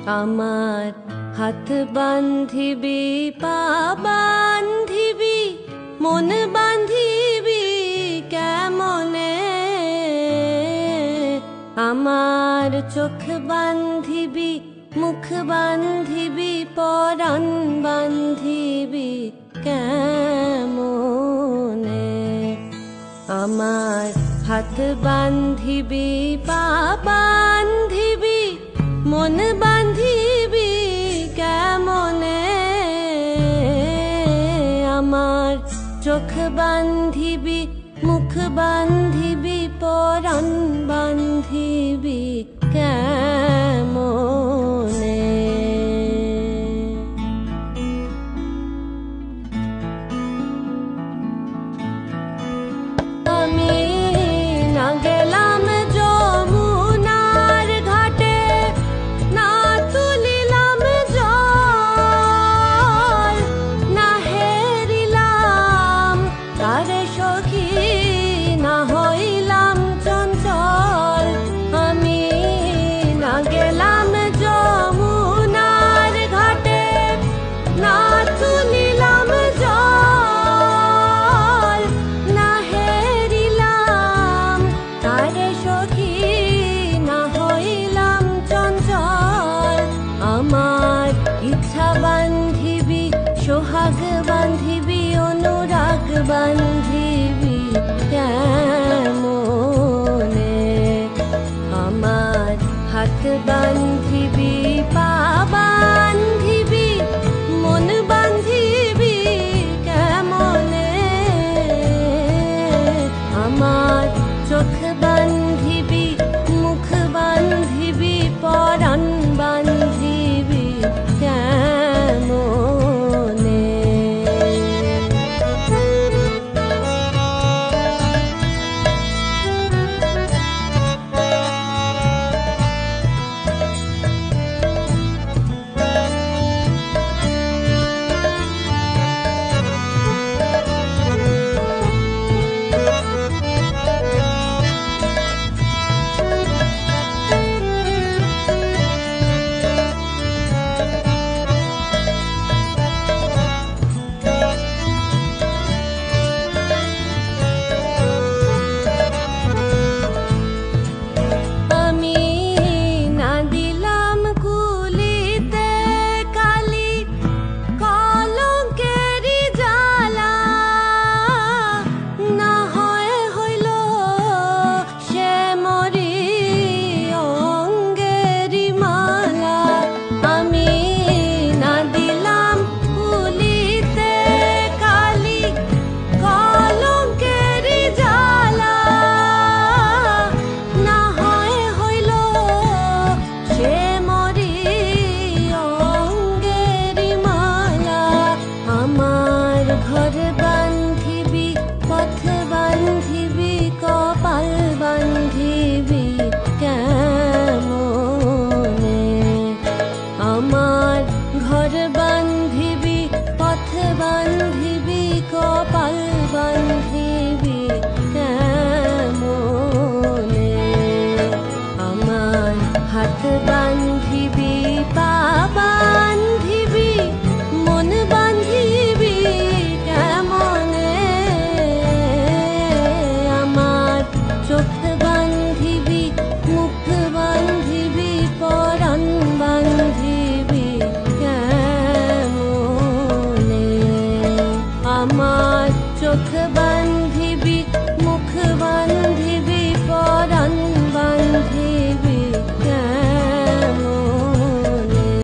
আমার হাত বান্ধিবি পা বান্ধিবি মন বান্ধিবি কেমনে, আমার চোখ বান্ধিবি মুখ বান্ধিবি পরাণ বান্ধিবি কেমনে, আমার হাত বান্ধিবি পা বান্ধিবি মন বান্ধিবি কেমনে, আমার চোখ বান্ধিবি মুখ বান্ধিবি পরাণ বান্ধিবি কেমনে। আমি না গেলাম যমুনার ঘাটে, না তুলিলাম জল, না হেরিলাম তারে সখী, না হইলাম চঞ্চল। আমি না গেলাম যমুনার ঘাটে, না তুলিলাম জল, না হেরিলাম তারে সখী, না হইলাম চঞ্চল। আমার ইচ্ছা বান্ধিবি সোহাগ বান্ধিবি অনুরাগ বান্ধিবি কেমনে, আমার হাত বান্ধিবি